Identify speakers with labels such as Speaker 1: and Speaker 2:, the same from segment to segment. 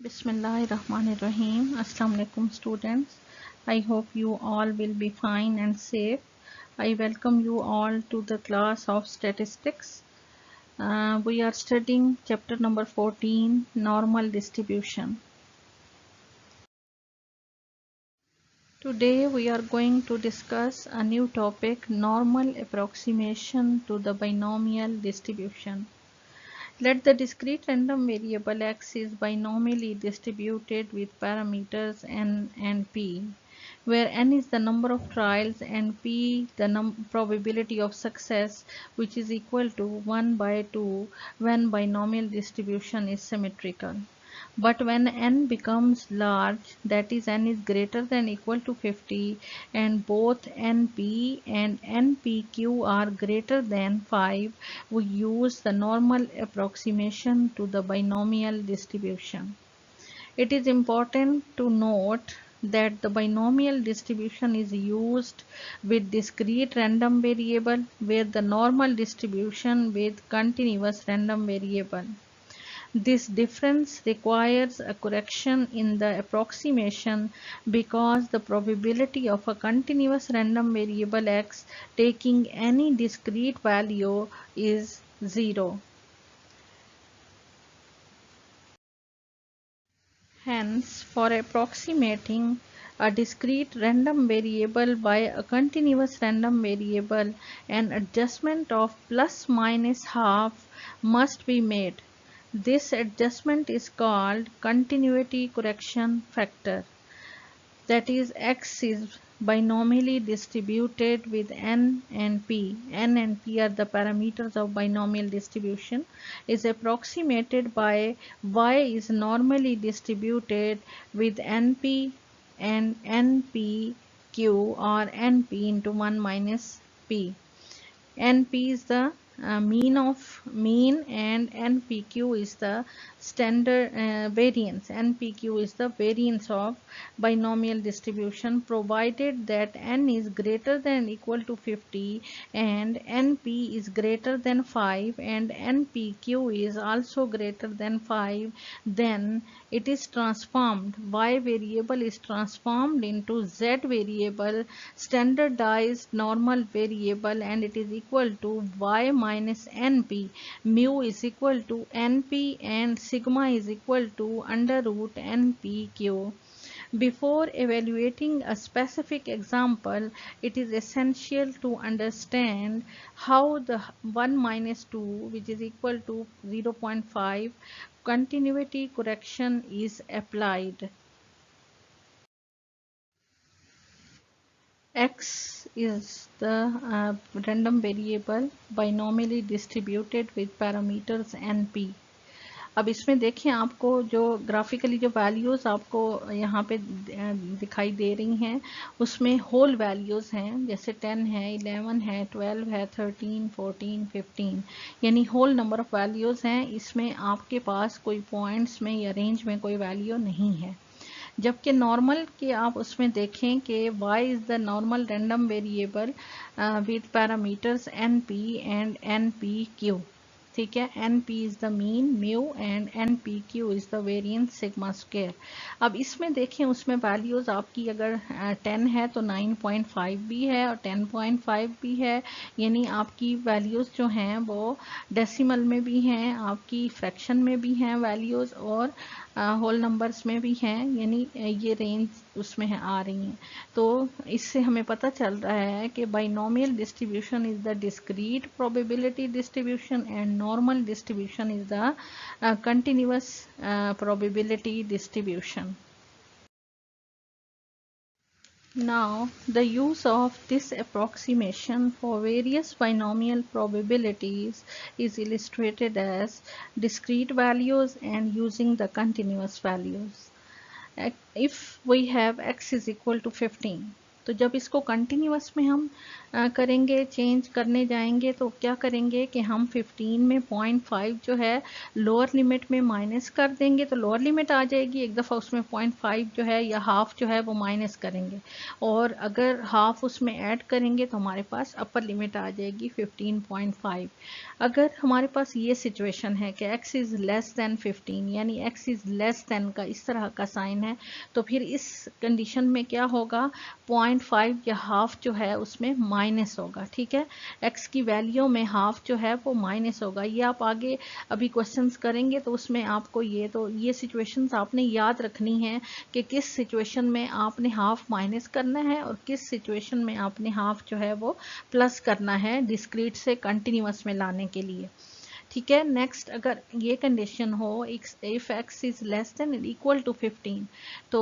Speaker 1: Bismillahirrahmanirrahim. Assalamu alaikum students. I hope you all will be fine and safe. I welcome you all to the class of statistics. We are studying chapter number 14, normal distribution. Today we are going to discuss a new topic, normal approximation to the binomial distribution. Let the discrete random variable x is binomially distributed with parameters n and p, where n is the number of trials and p the probability of success, which is equal to 1 by 2 when binomial distribution is symmetrical. But when n becomes large, that is n is greater than or equal to 50, and both np and npq are greater than 5, we use the normal approximation to the binomial distribution. It is important to note that the binomial distribution is used with discrete random variable, where the normal distribution with continuous random variable. This difference requires a correction in the approximation because the probability of a continuous random variable x taking any discrete value is 0. Hence, for approximating a discrete random variable by a continuous random variable, an adjustment of plus minus half must be made. This adjustment is called continuity correction factor. That is, x is binomially distributed with n and p. N and p are the parameters of binomial distribution. Is approximated by y is normally distributed with np and npq, or np into 1 minus p. NP is the mean and NPQ is the standard variance. NPQ is the variance of binomial distribution, provided that n is greater than or equal to 50 and NP is greater than 5 and NPQ is also greater than 5. Then it is transformed. Y variable is transformed into Z variable, standardized normal variable, and it is equal to y minus np. Mu is equal to np and sigma is equal to under root npq. Before evaluating a specific example, it is essential to understand how the 1 minus 2, which is equal to 0.5, continuity correction is applied. X is the random variable binomially distributed with parameters np. अब इसमें देखें, आपको जो graphically जो values आपको यहाँ पे दिखाई दे रही हैं, उसमें होल वैल्यूज़ हैं, जैसे 10 है, 11 है, 12 है, 13, 14, 15, यानी होल नंबर ऑफ़ वैल्यूज़ हैं. इसमें आपके पास कोई पॉइंट्स में या रेंज में कोई वैल्यू नहीं है. जबकि नॉर्मल के आप उसमें देखें कि y is the normal random variable with parameters np and npq. ठीक है, np is the mean, mu, and npq is the variance sigma square. अब इसमें देखें, उसमें वैल्यूज़ आपकी अगर 10 है तो 9.5 भी है और 10.5 भी है, यानी आपकी वैल्यूज़ जो हैं वो डेसिमल में भी हैं, आपकी फ्रैक्शन में भी हैं वैल्यूज़, और होल नंबर्स में भी हैं, यानी ये रेंज उसमें आ रही हैं. तो इससे हमें पता चल रहा है कि binomial distribution is the discrete probability distribution and normal distribution is the continuous probability distribution. Now, the use of this approximation for various binomial probabilities is illustrated as discrete values and using the continuous values. If we have x is equal to 15, तो जब इसको continuous में हम करेंगे, change करने जाएंगे, तो क्या करेंगे कि हम 15 में 0.5 जो है लोअर लिमिट में माइनस कर देंगे, तो लोअर लिमिट आ जाएगी, एक दफ़ा उसमें 0.5 जो है या हाफ जो है वो माइनस करेंगे, और अगर हाफ उसमें ऐड करेंगे तो हमारे पास अपर लिमिट आ जाएगी 15.5। अगर हमारे पास ये सिचुएशन है कि x इज़ लेस दैन 15, यानी x इज़ लेस दैन का इस तरह का साइन है, तो फिर इस कंडीशन में क्या होगा, 0.5 या हाफ जो है उसमें माइनस होगा। ठीक है, x की वैल्यू में हाफ जो है वो माइनस होगा। ये आप आगे अभी क्वेश्चंस करेंगे तो उसमें आपको ये सिचुएशंस आपने याद रखनी है कि किस सिचुएशन में आपने हाफ माइनस करना है और किस सिचुएशन में आपने हाफ जो है वो प्लस करना है डिस्क्रीट से कंटिन्यूअस में लाने के लिए। ठीक है, नेक्स्ट अगर ये कंडीशन हो if x is less than equal to 15, तो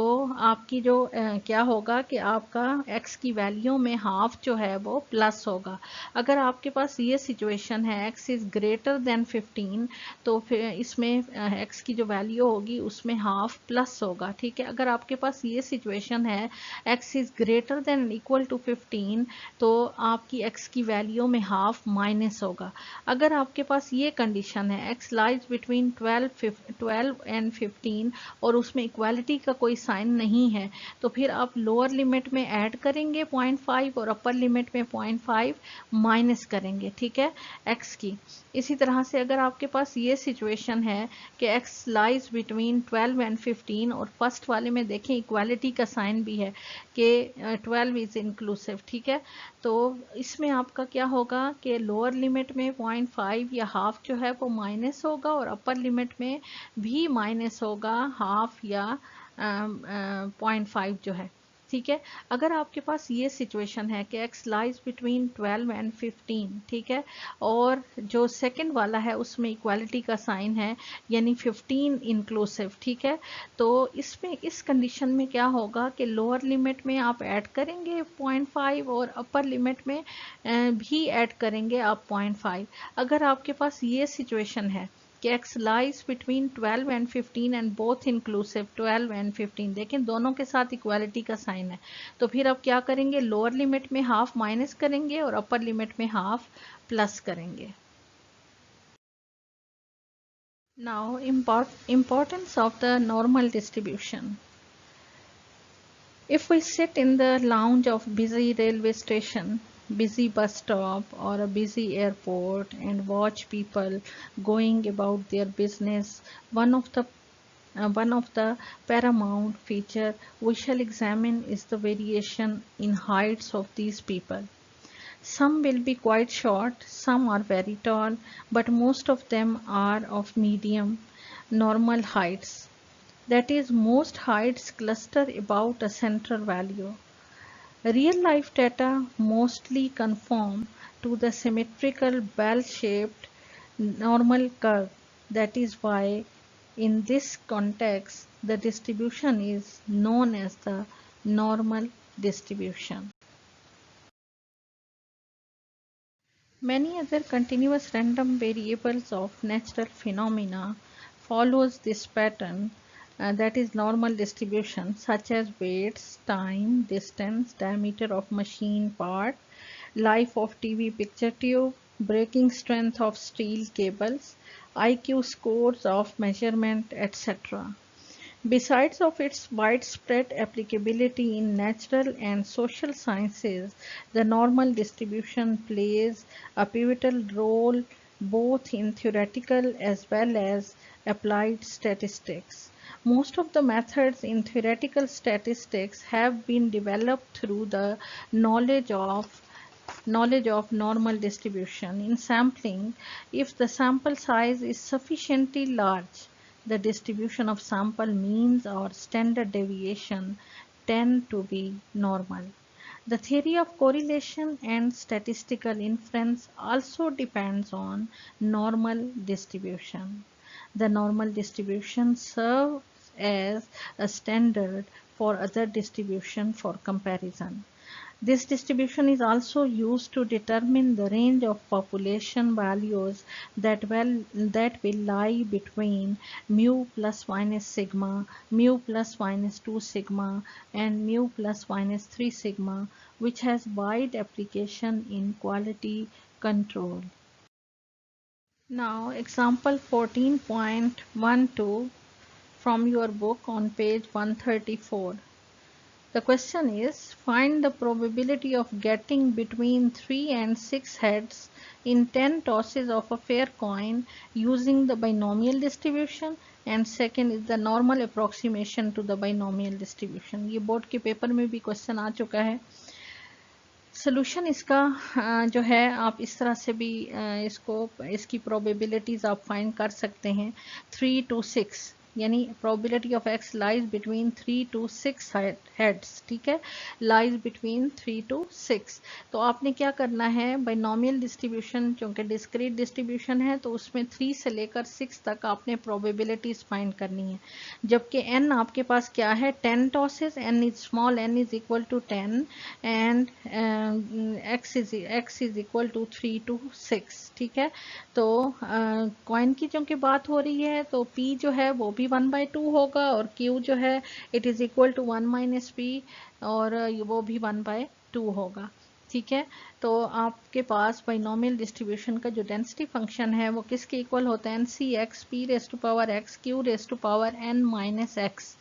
Speaker 1: आपकी जो क्या होगा कि आपका x की वैल्यू में हाफ जो है वो प्लस होगा। अगर आपके पास ये सिचुएशन है x इज ग्रेटर देन 15, तो फिर इसमें x की जो वैल्यू होगी उसमें हाफ प्लस होगा। ठीक है, अगर आपके पास ये सिचुएशन है x is greater than equal to 15, तो आपकी x की वैल्यू में हाफ माइनस होगा। अगर आपके पास ये कंडीशन है x लाइज बिटवीन 12 एंड 15 और उसमें इक्वालिटी का कोई साइन नहीं है, तो फिर आप लोअर लिमिट में ऐड करेंगे 0.5 और अपर लिमिट में 0.5 माइनस करेंगे। ठीक है, x की। इसी तरह से अगर आपके पास ये सिचुएशन है कि x लाइज बिटवीन 12 एंड 15 और फर्स्ट वाले में देखें इक्वालिटी का साइन भी है कि 12 इज इंक्लूसिव। ठीक है, तो इसमें आपका क्या होगा कि लोअर लिमिट में 0.5 या हाफ जो है वो माइनस होगा और अपर लिमिट में भी माइनस होगा हाफ या 0.5 जो है। ठीक है, अगर आपके पास ये सिचुएशन है कि x लाइज बिटवीन 12 एंड 15, ठीक है, और जो सेकंड वाला है उसमें इक्वालिटी का साइन है यानी 15 इंक्लूसिव। ठीक है, तो इसमें इस कंडीशन में क्या होगा कि लोअर लिमिट में आप ऐड करेंगे 0.5 और अपर लिमिट में भी ऐड करेंगे आप 0.5। अगर आपके पास ये सिचुएशन है कि x lies between 12 and 15 and both inclusive 12 and 15, देखें दोनों के साथ इक्वालिटी का साइन है, तो फिर आप क्या करेंगे, लोअर लिमिट में हाफ माइनस करेंगे और अपर लिमिट में हाफ प्लस करेंगे। Now importance of the normal distribution. If we sit in the lounge of busy railway station, busy bus stop or a busy airport and watch people going about their business, one of the paramount feature we shall examine is the variation in heights of these people. Some will be quite short, some are very tall, but most of them are of medium, normal heights. That is, most heights cluster about a central value. Real life data mostly conform to the symmetrical bell-shaped normal curve. That is why in this context the distribution is known as the normal distribution. Many other continuous random variables of natural phenomena follows this pattern, that is normal distribution, such as weights, time, distance, diameter of machine part, life of TV picture tube, breaking strength of steel cables, IQ scores of measurement, etc. Besides of its widespread applicability in natural and social sciences, the normal distribution plays a pivotal role both in theoretical as well as applied statistics. Most of the methods in theoretical statistics have been developed through the knowledge of normal distribution. In sampling, if the sample size is sufficiently large, the distribution of sample means or standard deviation tend to be normal. The theory of correlation and statistical inference also depends on normal distribution. The normal distribution serves as a standard for other distribution for comparison. This distribution is also used to determine the range of population values that will lie between mu plus minus sigma, mu plus minus 2 sigma, and mu plus minus 3 sigma, which has wide application in quality control. Now, example 14.12 from your book on page 134. The question is, find the probability of getting between 3 and 6 heads in 10 tosses of a fair coin using the binomial distribution, and second is the normal approximation to the binomial distribution. ये board के paper में भी question आ चुका है. Solution इसका जो है आप इस तरह से भी इसकी प्रोबेबिलिटीज आप फाइंड कर सकते हैं. 3 to 6 यानी probability of x lies between 3 to 6 heads. ठीक है, लाइज बिटवीन 3 to 6. तो आपने क्या करना है, बाइनोमियल डिस्ट्रीब्यूशन क्योंकि डिस्क्रीट डिस्ट्रीब्यूशन है तो उसमें 3 से लेकर 6 तक आपने प्रोबेबिलिटीज फाइंड करनी है. जबकि n आपके पास क्या है, 10 tosses, n is small n is equal to 10 and x is equal to 3 to 6. ठीक है, तो कॉइन की चूंकि बात हो रही है तो p जो है वो भी 1/2 होगा और q जो है it is equal to 1 minus p और वो भी 1/2 होगा. ठीक है, तो आपके पास बाइनोमियल डिस्ट्रीब्यूशन का जो डेंसिटी फंक्शन है वो किसके इक्वल होता है, NCx p raise to power x q raise to power n minus x.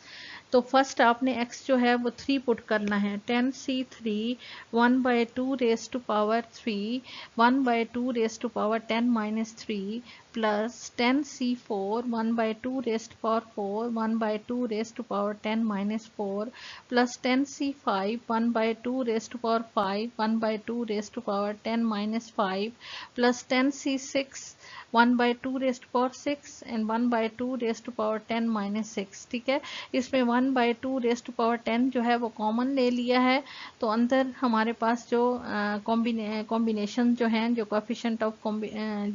Speaker 1: तो फर्स्ट आपने x जो है वो 3 पुट करना है. 10c3 1/2 raise to power 3 1/2 raise to power 10 minus 3 plus 10c4 1/2 raise to power 4 1/2 raise to power 10 minus 4 plus 10c5 1/2 raise to power 5 1/2 raise to power 10 minus 5 plus 10c6 1/2 raise to power 6 and 1/2 raise to power 10 minus 6. ठीक है, इसमें 1/2 raise to power 10 जो है वो common ले लिया है. तो अंदर हमारे पास जो कॉम्बिनेशन जो हैं, जो कोएफिशिएंट ऑफ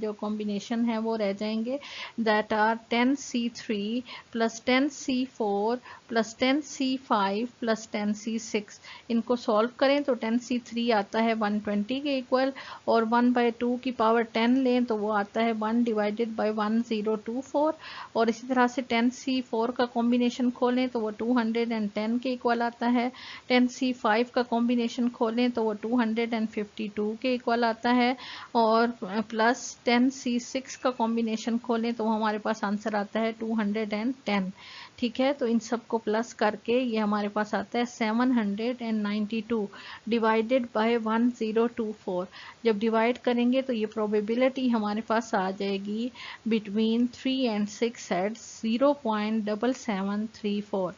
Speaker 1: जो कॉम्बिनेशन है वो रह जाएंगे, that are 10c3 plus 10c4 plus 10c5 plus 10c6. इनको सॉल्व करें तो 10c3 आता है 120 के इक्वल और 1/2 की पावर 10 लें तो वो आता है 1 डिवाइडेड बाई 1024. और इसी तरह से 10c4 का कॉम्बिनेशन खोलें तो वो 210 के इक्वल आता है. 10c5 का कॉम्बिनेशन खोलें तो वो 252 के इक्वल आता है और प्लस 10c6 का कॉम्बिनेशन खोलें तो हमारे पास आंसर आता है 210. ठीक है, तो इन सब को प्लस करके ये हमारे पास आता है 792 डिवाइडेड बाय 1024. जब डिवाइड करेंगे तो ये प्रोबेबिलिटी हमारे पास आ जाएगी बिटवीन 3 and 6 हेड्स 0.7734.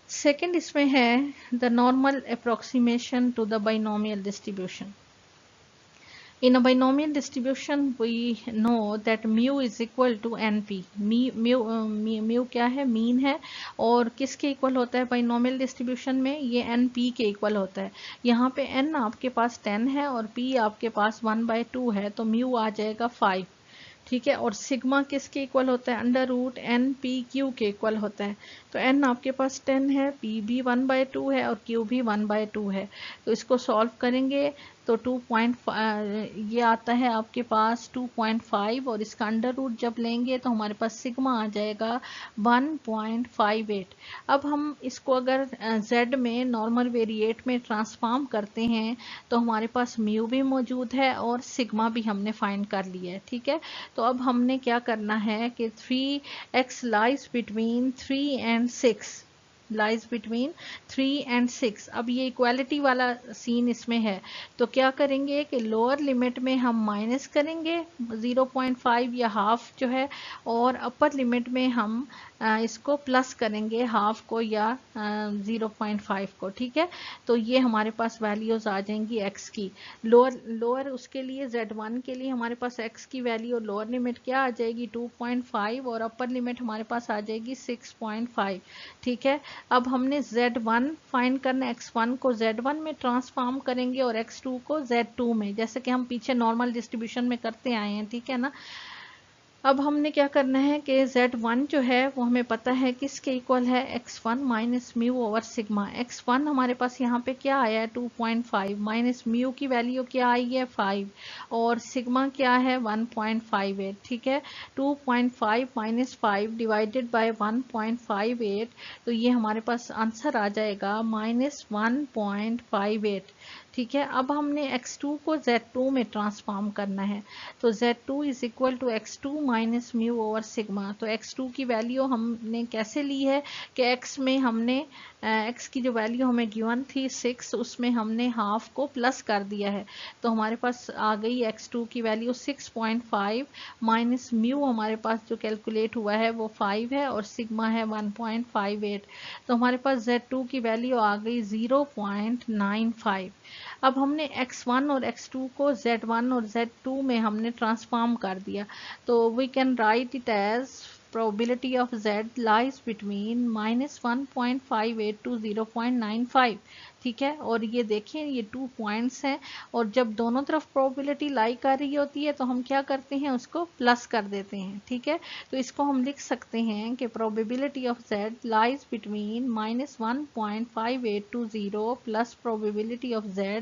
Speaker 1: सेकेंड इसमें है the normal approximation to the binomial distribution. In a binomial distribution, we know that mu is equal to NP. mu क्या है, मीन है और किसके इक्वल होता है बाइनोमियल डिस्ट्रीब्यूशन में, ये NP के इक्वल होता है. यहाँ पे n आपके पास 10 है और p आपके पास 1/2 है तो mu आ जाएगा 5. ठीक है, और सिग्मा किसके इक्वल होता है, अंडर रूट NPQ के इक्वल होता है. तो n आपके पास 10 है, p भी 1/2 है और q भी 1/2 है. तो इसको सॉल्व करेंगे तो 2.5 ये आता है आपके पास 2.5 और इसका अंडर रूट जब लेंगे तो हमारे पास सिग्मा आ जाएगा 1.58. अब हम इसको अगर z में नॉर्मल वेरिएट में ट्रांसफॉर्म करते हैं तो हमारे पास म्यू भी मौजूद है और सिग्मा भी हमने फाइंड कर लिया है. ठीक है, तो अब हमने क्या करना है कि 3x lies between 3 and 6 lies between 3 and 6. अब ये इक्वालिटी वाला सीन इसमें है तो क्या करेंगे कि लोअर लिमिट में हम माइनस करेंगे 0.5 या हाफ जो है और अपर लिमिट में हम इसको प्लस करेंगे हाफ को या 0.5 को. ठीक है, तो ये हमारे पास वैल्यूज आ जाएंगी x की. लोअर उसके लिए z1 के लिए हमारे पास x की वैल्यू लोअर लिमिट क्या आ जाएगी 2.5 और अपर लिमिट हमारे पास आ जाएगी 6.5. ठीक है, अब हमने z1 फाइंड करना, x1 को z1 में ट्रांसफॉर्म करेंगे और x2 को z2 में, जैसे कि हम पीछे नॉर्मल डिस्ट्रीब्यूशन में करते आए हैं. ठीक है ना. अब हमने क्या करना है कि Z1 जो है वो हमें पता है किसके इक्वल है, x1 minus mu over sigma. x1 हमारे पास यहाँ पे क्या आया है 2.5, माइनस म्यू की वैल्यू क्या आई है 5, और सिग्मा क्या है 1.58। ठीक है, 2.5 माइनस 5 डिवाइडेड बाय 1.58, तो ये हमारे पास आंसर आ जाएगा -1.58। ठीक है, अब हमने x2 को Z2 में ट्रांसफॉर्म करना है, तो Z2 is equal to x2 minus mu over sigma. तो x2 की वैल्यू हमने कैसे ली है कि x में हमने x की जो वैल्यू हमें गिवन थी 6, उसमें हमने हाफ को प्लस कर दिया है, तो हमारे पास आ गई x2 की वैल्यू 6.5 माइनस म्यू हमारे पास जो कैलकुलेट हुआ है वो 5 है और सिग्मा है 1.58, तो हमारे पास Z2 की वैल्यू आ गई 0.95। अब हमने x1 और x2 को z1 और z2 में हमने ट्रांसफॉर्म कर दिया, तो we can write it as probability of z lies between -1.58 to 0.95। ठीक है, और ये देखें ये 2 पॉइंट्स हैं, और जब दोनों तरफ प्रोबेबिलिटी लाई कर रही होती है तो हम क्या करते हैं, उसको प्लस कर देते हैं। ठीक है, तो इसको हम लिख सकते हैं कि probability of z lies between -1.58 to 0 plus probability of z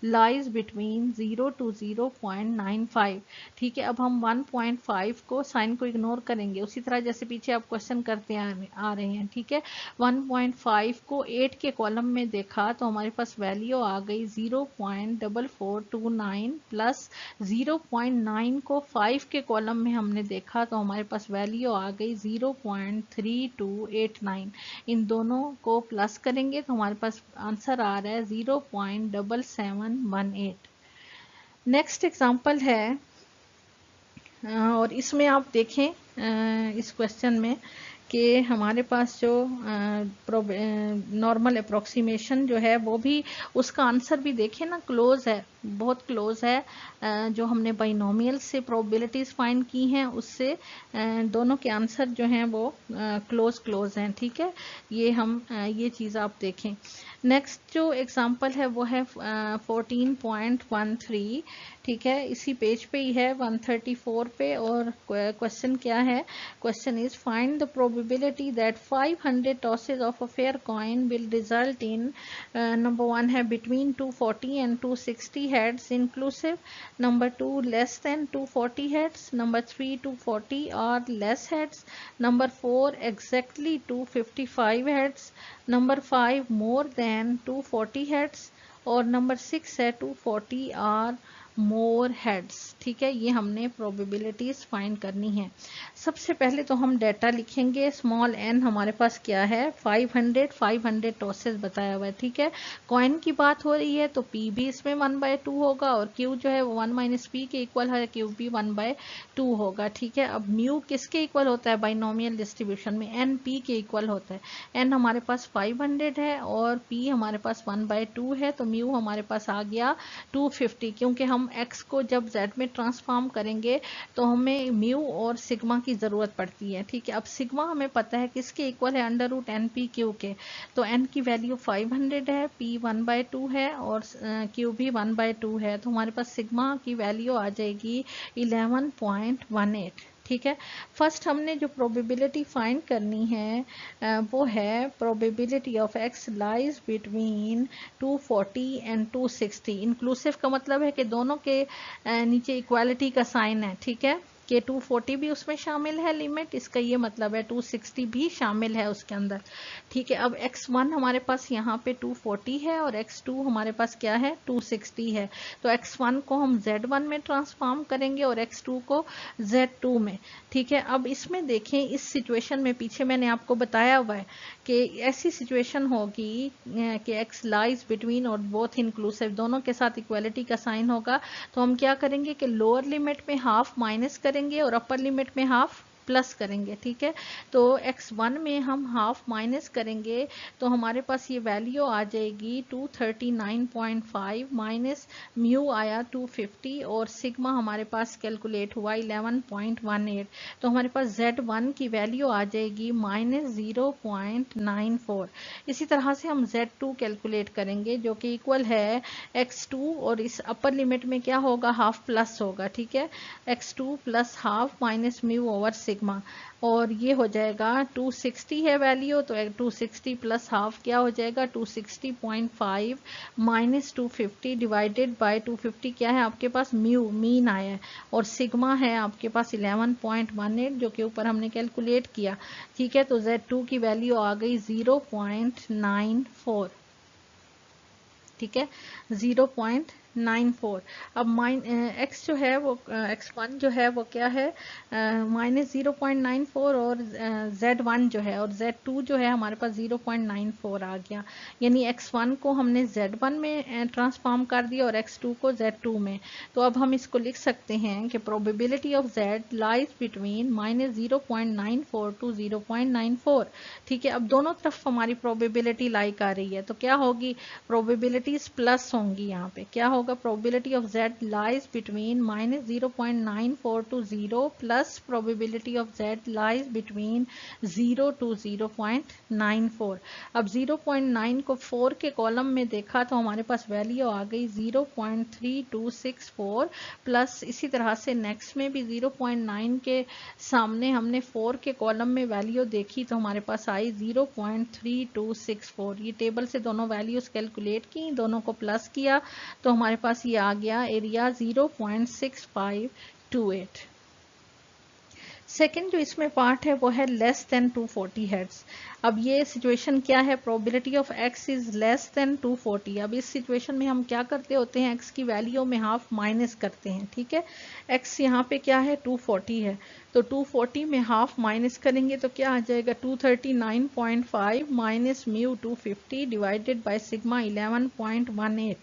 Speaker 1: lies between 0 to 0.95। ठीक है, अब हम 1.5 को साइन को इग्नोर करेंगे, उसी तरह जैसे पीछे आप क्वेश्चन करते आ रहे हैं। ठीक है, 1.5 को 8 के कॉलम में देखा तो हमारे पास वैल्यू आ गई 0.4429 प्लस 0.9 को 5 के कॉलम में हमने देखा तो हमारे पास वैल्यू आ गई 0.3289। इन दोनों को प्लस करेंगे तो हमारे पास आंसर आ रहा है 0.7718। नेक्स्ट एग्जांपल है, और इसमें आप देखें इस क्वेश्चन में कि हमारे पास जो नॉर्मल अप्रोक्सीमेशन जो है वो भी, उसका आंसर भी देखें ना क्लोज है, बहुत क्लोज है। जो हमने बाइनोमियल से प्रोबेबिलिटीज फाइंड की हैं उससे दोनों के आंसर जो हैं वो क्लोज हैं। ठीक है, ये हम ये चीज़ आप देखें। नेक्स्ट जो एग्जांपल है वो है 14.13। ठीक है, इसी पेज पे ही है 134 पे, और क्वेश्चन क्या है, question is find the probability that 500 tosses of a fair coin will result in, number 1 है between 240 and 260 heads inclusive, number 2 less than 240 heads, number 3 240 और less heads, number 4 exactly 255 heads, number 5 more than 240 heads, और number 6 है 240 और more heads. ठीक है, ये हमने probabilities find करनी है। सबसे पहले तो हम डेटा लिखेंगे, स्मॉल n हमारे पास क्या है 500 टॉसेस बताया हुआ है। ठीक है, कॉइन की बात हो रही है तो p भी इसमें 1/2 होगा, और q जो है वो 1 माइनस p के इक्वल है, q भी 1/2 होगा। ठीक है, अब म्यू किसके इक्वल होता है बाइनोमियल डिस्ट्रीब्यूशन में, n p के इक्वल होता है। n हमारे पास 500 है और p हमारे पास 1/2 है, तो म्यू हमारे पास आ गया 250, क्योंकि हम x को जब z में ट्रांसफॉर्म करेंगे तो हमें म्यू और सिग्मा की ज़रूरत पड़ती है। ठीक है, अब सिग्मा हमें पता है किसके इक्वल है, √NP/Q के, तो n की वैल्यू 500 है, p 1/2 है और q भी 1/2 है, तो हमारे पास सिग्मा की वैल्यू आ जाएगी 11.18। ठीक है, फर्स्ट हमने जो प्रोबेबिलिटी फाइंड करनी है वो है probability of x lies between 240 and 260। Inclusive का मतलब है कि दोनों के नीचे इक्वालिटी का साइन है। ठीक है, कि 240 भी उसमें शामिल है लिमिट, इसका ये मतलब है 260 भी शामिल है उसके अंदर। ठीक है, अब x1 हमारे पास यहाँ पे 240 है और x2 हमारे पास क्या है 260 है, तो x1 को हम z1 में ट्रांसफॉर्म करेंगे और x2 को z2 में। ठीक है, अब इसमें देखें इस सिचुएशन में पीछे मैंने आपको बताया हुआ है कि ऐसी सिचुएशन होगी कि x लाइज बिटवीन और बोथ इंक्लूसिव, दोनों के साथ इक्वालिटी का साइन होगा, तो हम क्या करेंगे कि लोअर लिमिट में हाफ माइनस करेंगे और अपर लिमिट में हाफ प्लस करेंगे, ठीक है। तो x1 में हम हाफ माइनस करेंगे तो हमारे पास ये वैल्यू आ जाएगी 239.5 माइनस म्यू आया 250 और सिग्मा हमारे पास कैलकुलेट हुआ 11.18। तो हमारे पास z1 की वैल्यू आ जाएगी -0.94। इसी तरह से हम z2 कैलकुलेट करेंगे जो कि इक्वल है x2 और इस अपर लिमिट में क्या होगा, हाफ प्लस होगा, ठीक है। x2 plus half minus mu over sigma और ये हो जाएगा 260 है वैल्यू, तो 260 प्लस हाफ क्या हो जाएगा 260.5 माइनस 250 डिवाइडेड बाय 250 क्या है आपके पास म्यू मीन आया है और सिग्मा है आपके पास 11.18 जो कि ऊपर हमने कैलकुलेट किया, ठीक है। तो Z2 की वैल्यू आ गई 0.94, ठीक है, 0.94। अब x जो है वो x1 जो है वो क्या है -0.94 और z1 जो है और z2 जो है हमारे पास 0.94 आ गया, यानी x1 को हमने z1 में ट्रांसफॉर्म कर दिया और x2 को z2 में। तो अब हम इसको लिख सकते हैं कि probability of z lies between -0.94 to 0.94, ठीक है। अब दोनों तरफ हमारी प्रोबेबिलिटी लाइक आ रही है तो क्या होगी, प्रोबेबिलिटीज प्लस होंगी। यहाँ पे क्या होगा, probability of z lies between -0.94 to 0 plus probability of z lies between 0 to 0.94। अब 0.9 को 4 के कॉलम में देखा तो हमारे पास वैल्यू आ गई 0.3264 प्लस इसी तरह से नेक्स्ट में भी 0.9 के सामने हमने 4 के कॉलम में वैल्यू देखी तो हमारे पास आई 0.3264। ये टेबल से दोनों वैल्यूज कैलकुलेट की, दोनों को प्लस किया तो हमारे पास ये आ गया एरिया 0.6528। सेकेंड जो इसमें पार्ट है वो है लेस देन 240 हेड्स। अब ये सिचुएशन क्या है, probability of x is less then 240। अब इस सिचुएशन में हम क्या करते होते हैं, x की वैल्यू में हाफ माइनस करते हैं, ठीक है। x यहाँ पे क्या है 240 है तो 240 में हाफ माइनस करेंगे तो क्या आ जाएगा 239.5 minus mu 250 divided by sigma 11.18।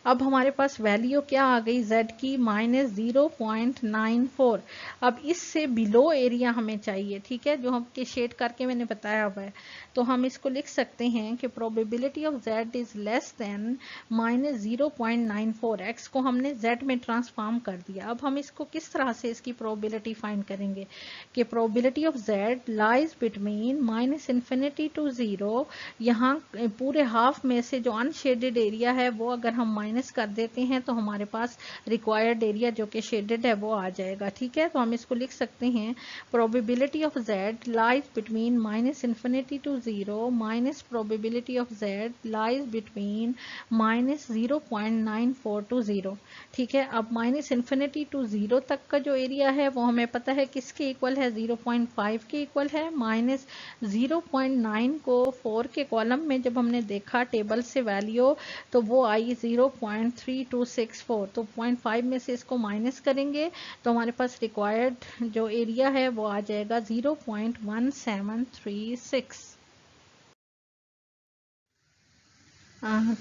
Speaker 1: अब हमारे पास वैल्यू क्या आ गई z की -0.94। अब इससे बिलो एरिया हमें चाहिए, ठीक है, जो हमके शेड करके मैंने बताया हुआ है। तो हम इसको लिख सकते हैं कि probability of z is less then -0.94। x को हमने z में ट्रांसफॉर्म कर दिया। अब हम इसको किस तरह से इसकी प्रोबेबिलिटी फाइंड करेंगे कि probability of z lies between -∞ to 0। यहाँ पूरे हाफ में से जो अनशेडेड एरिया है वो अगर हम माइनस कर देते हैं तो हमारे पास रिक्वायर्ड एरिया जो कि शेडेड है वो आ जाएगा, ठीक है। तो हम इसको लिख सकते हैं probability of z lies between -∞ to 0 minus probability of z lies between -0.94 to 0, ठीक है। अब -∞ टू 0 तक का जो एरिया है वो हमें पता है किसके इक्वल है, 0.5 के इक्वल है। -0.9 को 4 के कॉलम में जब हमने देखा टेबल से वैल्यू तो वो आई 0.3264। तो 0.5 में से इसको माइनस करेंगे तो हमारे पास रिक्वायर्ड जो एरिया है वो आ जाएगा 0.1736।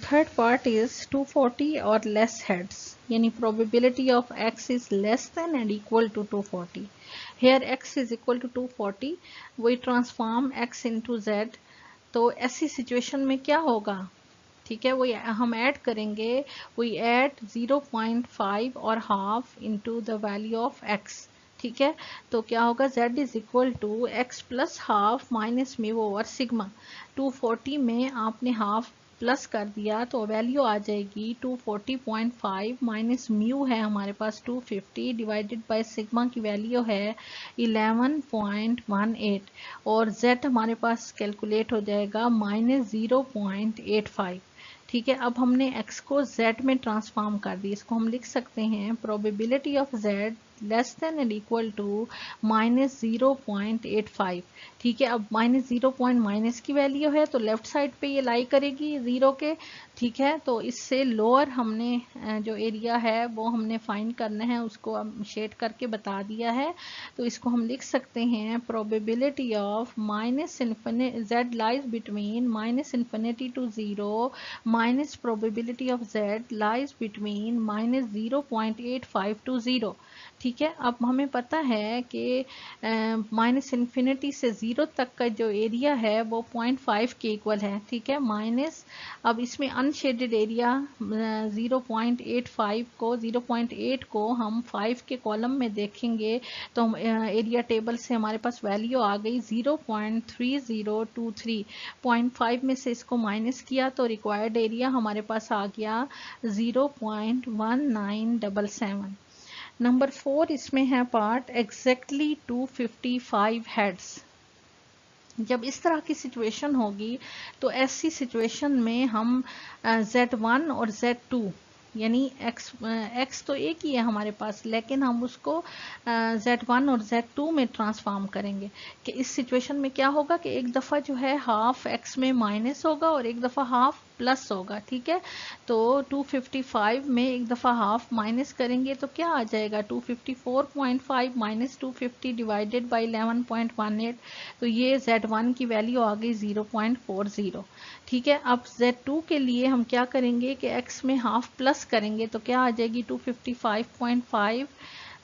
Speaker 1: थर्ड पार्ट इज 240 और लेस हेड्स, यानी probability of x is less than and equal to 240। Here x is equal to 240, we transform x into z। तो ऐसी सिचुएशन में क्या होगा, ठीक है, वो हम ऐड करेंगे, वी ऐड 0.5 और half into the value of x, ठीक है। तो क्या होगा, z is equal to x plus half minus mu over sigma. 240 में आपने हाफ प्लस कर दिया तो वैल्यू आ जाएगी 240.5 माइनस म्यू है हमारे पास 250 डिवाइडेड बाय सिग्मा की वैल्यू है 11.18 और z हमारे पास कैलकुलेट हो जाएगा -0.85, ठीक है। अब हमने x को z में ट्रांसफॉर्म कर दी, इसको हम लिख सकते हैं probability of z less than and equal to -0.85, ठीक है। अब -0. माइनस की वैल्यू है तो लेफ्ट साइड पे ये लाई करेगी 0 के, ठीक है। तो इससे लोअर हमने जो एरिया है वो हमने फाइंड करना है, उसको हम शेड करके बता दिया है। तो इसको हम लिख सकते हैं probability of z lies between -∞ to 0 minus probability of z lies between -0.85 to 0, ठीक है, अब हमें पता है कि माइनस इन्फिनिटी से 0 तक का जो एरिया है वो 0.5 के इक्वल है। ठीक है, माइनस, अब इसमें अनशेडेड एरिया 0.8 को हम 5 के कॉलम में देखेंगे तो एरिया टेबल से हमारे पास वैल्यू आ गई 0.3023। 0.5 में से इसको माइनस किया तो रिक्वायर्ड एरिया हमारे पास आ गया 0.1977। नंबर 4 इसमें है पार्ट एग्जैक्टली 255 हेड्स। जब इस तरह की सिचुएशन होगी तो ऐसी सिचुएशन में हम Z1 और Z2 यानी x तो एक ही है हमारे पास, लेकिन हम उसको Z1 और Z2 में ट्रांसफॉर्म करेंगे। कि इस सिचुएशन में क्या होगा कि एक दफ़ा जो है हाफ x में माइनस होगा और एक दफ़ा हाफ प्लस होगा। ठीक है, तो 255 में एक दफ़ा हाफ माइनस करेंगे तो क्या आ जाएगा 254.5 माइनस 250 डिवाइडेड बाई 11.18, तो ये Z1 की वैल्यू आ गई 0.40। ठीक है, अब Z2 के लिए हम क्या करेंगे कि x में हाफ प्लस करेंगे तो क्या आ जाएगी 255.5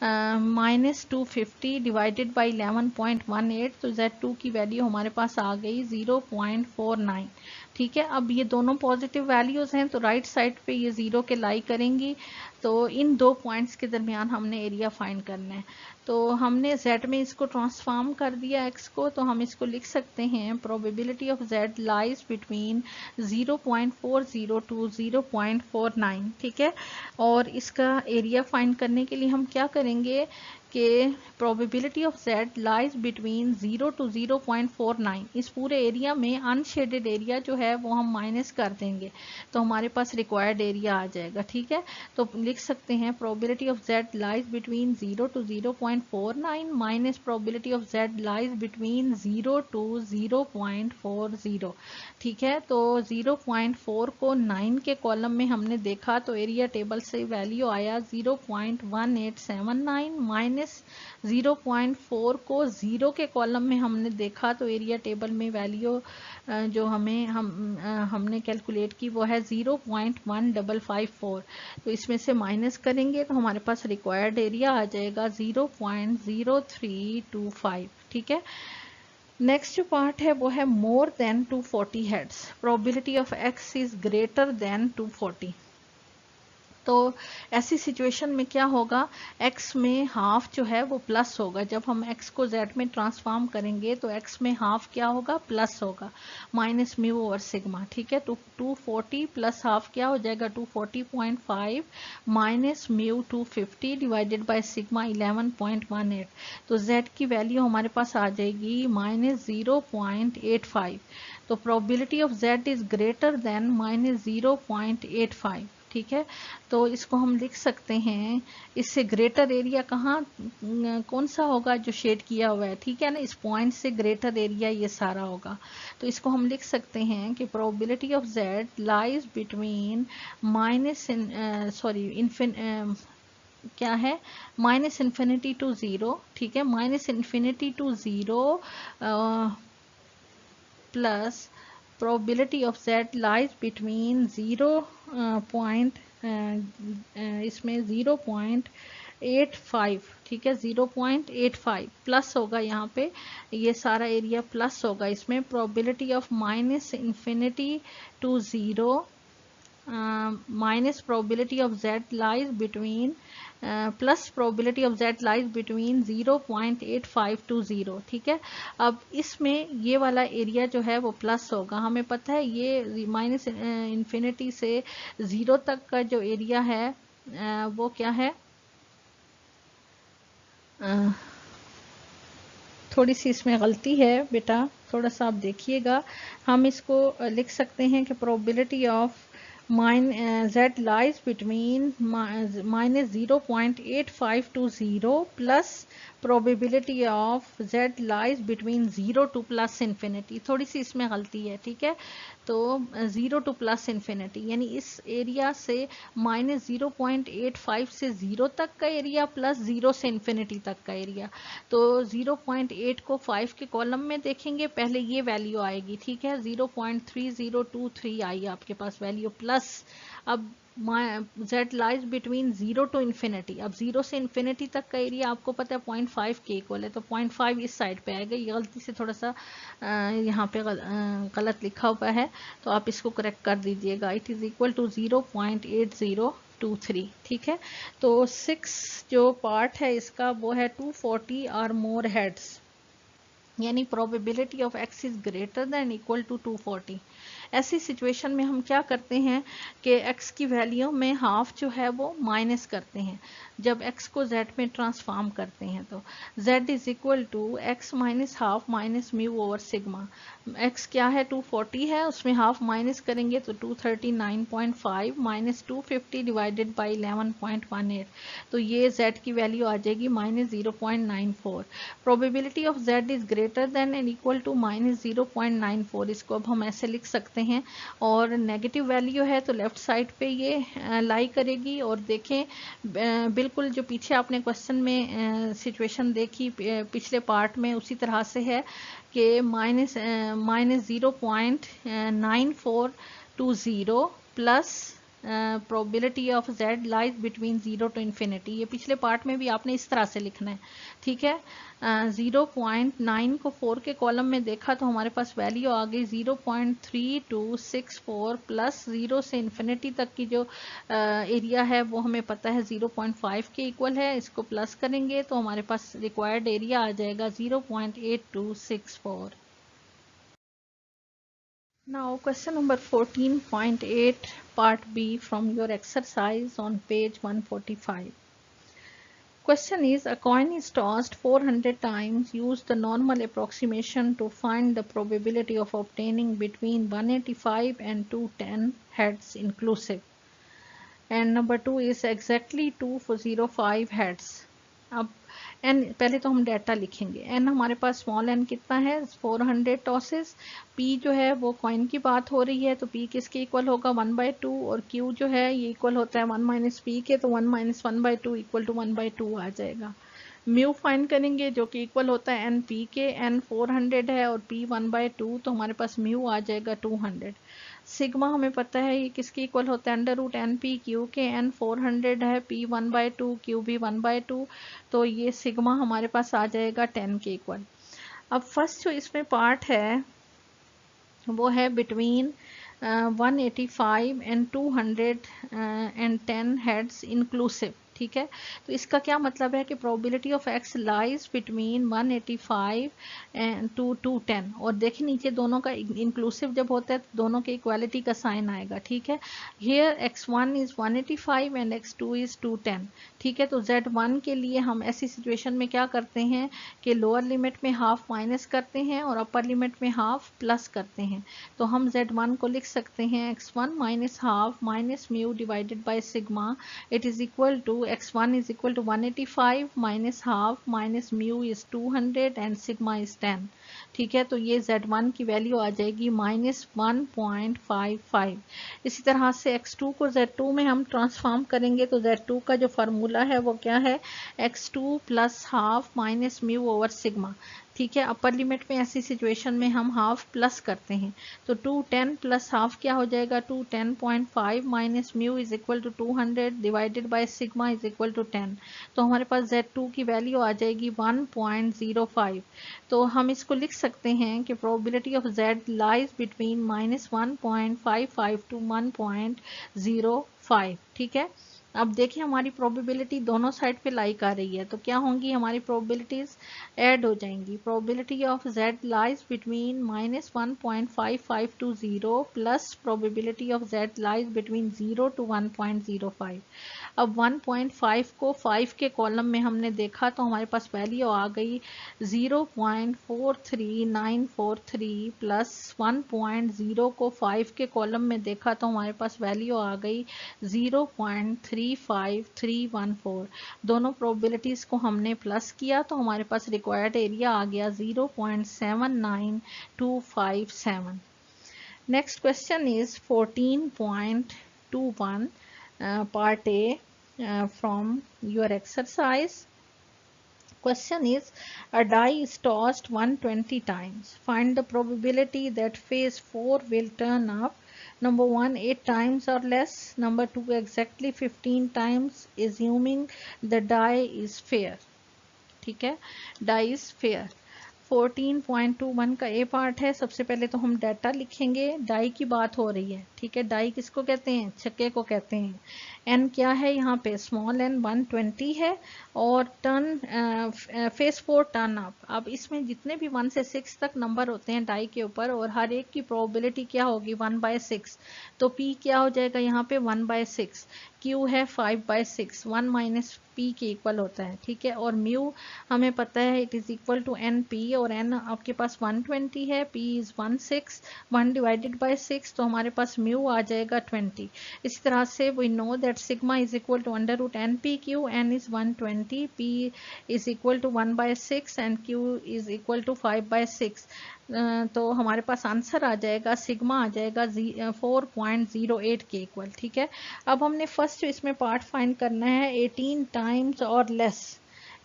Speaker 1: माइनस 250 डिवाइडेड बाई 11.18, तो Z2 की वैल्यू हमारे पास आ गई 0.49। ठीक है, अब ये दोनों पॉजिटिव वैल्यूज़ हैं तो राइट साइड पे ये ज़ीरो के लाई करेंगी, तो इन दो पॉइंट्स के दरमियान हमने एरिया फाइंड करना है। तो हमने z में इसको ट्रांसफॉर्म कर दिया x को, तो हम इसको लिख सकते हैं probability of z lies between 0.40 to 0.49। ठीक है, और इसका एरिया फाइंड करने के लिए हम क्या करेंगे कि probability of z lies between 0 to 0.49, इस पूरे एरिया में अनशेडेड एरिया जो है वो हम माइनस कर देंगे तो हमारे पास रिक्वायर्ड एरिया आ जाएगा। ठीक है, तो लिख सकते हैं probability of z lies between 0 to 0.49 minus probability of z lies between 0 to 0.40। ठीक है, तो 0.4 को 9 के कॉलम में हमने देखा तो एरिया टेबल से वैल्यू आया 0.1879 माइनस 0.4 को 0 के कॉलम में हमने देखा तो एरिया टेबल में वैल्यू जो हमने कैलकुलेट की वो है 0.1554। तो इसमें से माइनस करेंगे तो हमारे पास रिक्वायर्ड एरिया आ जाएगा 0.0325। ठीक है, नेक्स्ट जो पार्ट है वो है more than 240 heads, probability of x is greater then 240। तो ऐसी सिचुएशन में क्या होगा, x में हाफ जो है वो प्लस होगा। जब हम x को z में ट्रांसफॉर्म करेंगे तो x में हाफ क्या होगा, प्लस होगा, माइनस म्यू ओवर सिग्मा। ठीक है, तो 240 प्लस हाफ क्या हो जाएगा 240.5 minus mu 250 divided by sigma 11.18, तो z की वैल्यू हमारे पास आ जाएगी माइनस 0.85। तो probability of z is greater then minus 0.85। ठीक है, तो इसको हम लिख सकते हैं, इससे ग्रेटर एरिया कहाँ कौन सा होगा, जो शेड किया हुआ है। ठीक है ना, इस पॉइंट से ग्रेटर एरिया ये सारा होगा। तो इसको हम लिख सकते हैं कि probability of z lies between minus क्या है, माइनस इन्फिनिटी टू 0। ठीक है, minus infinity to 0 plus probability of z lies between 0 इसमें 0.85। ठीक है, 0.85 प्लस होगा, यहाँ पे ये सारा एरिया प्लस होगा। इसमें probability of minus infinity to 0 minus probability of z lies between plus probability of z lies between 0.85 to 0। ठीक है, अब इसमें ये वाला एरिया जो है वो प्लस होगा। हमें पता है ये माइनस इन्फिनिटी से 0 तक का जो एरिया है वो क्या है, थोड़ी सी इसमें गलती है बेटा, थोड़ा सा आप देखिएगा। हम इसको लिख सकते हैं कि probability of z lies between minus 0.85 to 0 plus probability of z lies between 0 to plus infinity। थोड़ी सी इसमें गलती है। ठीक है, तो 0 टू प्लस इन्फिनिटी यानी इस एरिया से माइनस 0.85 से 0 तक का एरिया प्लस 0 से इन्फिनिटी तक का एरिया। तो 0.8 को 5 के कॉलम में देखेंगे, पहले ये वैल्यू आएगी। ठीक है, 0.3023 आई आपके पास वैल्यू प्लस, अब z lies between 0 to infinity. अब 0 से इन्फिनिटी तक का एरिया आपको पता है 0.5 के इक्वल है, तो 0.5 इस साइड पे आएगा। ये गलती से थोड़ा सा यहाँ पे गलत लिखा हुआ है, तो आप इसको करेक्ट कर दीजिएगा। It is equal to 0.8023। ठीक है, तो 6 जो पार्ट है इसका वो है 240 और मोर हेड्स, यानी probability of x is greater than equal to 240। ऐसी सिचुएशन में हम क्या करते हैं कि x की वैल्यू में हाफ जो है वो माइनस करते हैं। जब x को z में ट्रांसफॉर्म करते हैं तो z is equal to x minus half minus mu over sigma. x क्या है 240 है, उसमें हाफ माइनस करेंगे तो 239.5 माइनस 250 डिवाइडेड बाई 11.18, तो ये z की वैल्यू आ जाएगी minus 0.94। Probability of z is greater than and equal to minus 0.94। इसको अब हम ऐसे लिख सकते हैं, और नेगेटिव वैल्यू है तो लेफ्ट साइड पे ये लाई करेगी। और देखें बिल्कुल जो पीछे आपने क्वेश्चन में सिचुएशन देखी पिछले पार्ट में, उसी तरह से है कि minus 0.9420 plus probability of z lies between 0 to infinity. ये पिछले पार्ट में भी आपने इस तरह से लिखना है। ठीक है, 0.9 को 4 के कॉलम में देखा तो हमारे पास वैल्यू आ गई 0.3264 प्लस 0 से इन्फिनिटी तक की जो एरिया है वो हमें पता है 0.5 के इक्वल है। इसको प्लस करेंगे तो हमारे पास रिक्वायर्ड एरिया आ जाएगा 0.8264। Now question number 14.8 part B from your exercise on page 145. Question is, a coin is tossed 400 times. Use the normal approximation to find the probability of obtaining between 185 and 210 heads inclusive. And number 2 is exactly 205 heads. अब N पहले तो हम data लिखेंगे। N हमारे पास small N कितना है 400 tosses. P जो है वो कॉइन की बात हो रही है, तो पी किसके इक्वल होगा 1/2, और क्यू जो है ये इक्वल होता है 1 माइनस पी के, तो 1 माइनस 1/2 इक्वल टू 1/2 आ जाएगा। म्यू फाइंड करेंगे जो कि इक्वल होता है एन पी के। एन 400 है और पी 1/2, तो हमारे पास म्यू आ जाएगा 200। सिग्मा हमें पता है ये किसके इक्वल होता है √NP क्यू के। एन 400 है, पी 1/2, क्यू भी 1/2, तो ये सिग्मा हमारे पास आ जाएगा 10 के इक्वल। अब फर्स्ट जो इसमें पार्ट है वो है बिटवीन 185 एंड 210 हेड्स इंक्लूसिव। ठीक है, तो इसका क्या मतलब है कि probability of x lies between 185 and 210। और देखिए नीचे दोनों का इंक्लूसिव जब होता है तो दोनों के इक्वालिटी का साइन आएगा। ठीक है, here x1 is 185 and x2 is 210। ठीक है, तो z1 के लिए हम ऐसी सिचुएशन में क्या करते हैं कि लोअर लिमिट में हाफ माइनस करते हैं और अपर लिमिट में हाफ प्लस करते हैं। तो हम z1 को लिख सकते हैं x1 minus half minus mu divided by sigma. It is equal to x1 is equal to 185 minus half minus mu is 200 and sigma is 10। ठीक है, तो ये z1 की वैल्यू आ जाएगी -1.55। इसी तरह से x2 को z2 में हम ट्रांसफॉर्म करेंगे तो z2 का जो फार्मूला है वो क्या है x2 plus half minus mu over sigma. ठीक है, अपर लिमिट में ऐसी सिचुएशन में हम हाफ प्लस करते हैं, तो 210 प्लस हाफ क्या हो जाएगा 210.5 minus mu is equal to 200 divided by sigma is equal to 10। तो हमारे पास z2 की वैल्यू आ जाएगी 1.05। तो हम इसको लिख सकते हैं कि probability of z lies between -1.55 to 1.05। ठीक है, अब देखिए हमारी प्रोबेबिलिटी दोनों साइड पे लाइक आ रही है, तो क्या होंगी हमारी प्रोबेबिलिटीज ऐड हो जाएंगी। Probability of z lies between -1.55 to 0 plus probability of z lies between 0 to 1.05। अब 1.5 को 5 के कॉलम में हमने देखा तो हमारे पास वैल्यू आ गई 0.43943 प्लस 1.0 को 5 के कॉलम में देखा तो हमारे पास वैल्यू आ गई 0.35314। दोनों प्रोबेबिलिटीज को हमने प्लस किया तो हमारे पास रिक्वायर्ड एरिया आ गया 0.79257। Next question is 14.21 part A from your exercise. Question is, a die is tossed 120 times. Find the probability that phase 4 will turn up Number 1 8 times or less. Number 2 exactly 15 times, assuming the die is fair. ठीक है, die is fair. 14.21 का ए part है. सबसे पहले तो हम data लिखेंगे. Die की बात हो रही है, ठीक है. डाई किसको कहते हैं? छक्के को कहते हैं. एन क्या है यहाँ पे? स्मॉल एन 120 है. और टर्न फेस 4 टर्न अप. अब इसमें जितने भी 1 से 6 तक नंबर होते हैं डाई के ऊपर, और हर एक की प्रोबेबिलिटी क्या होगी? 1/6. तो पी क्या हो जाएगा यहाँ पे? 1/6. क्यू है 5/6. 1 माइनस पी के इक्वल होता है, ठीक है. और म्यू हमें पता है it is equal to n p, और एन आपके पास 120 है. P is 16. 1 डिवाइडेड बाय 6, तो हमारे पास म्यू आ जाएगा 20. इसी तरह से we know that sigma is equal to under root n p q. N is 120, p is equal to 1/6 and q is equal to 5/6. तो हमारे पास आंसर आ जाएगा, सिग्मा आ जाएगा 4.08 के इक्वल, ठीक है. अब हमने फर्स्ट इसमें पार्ट फाइंड करना है 18 टाइम्स और लेस.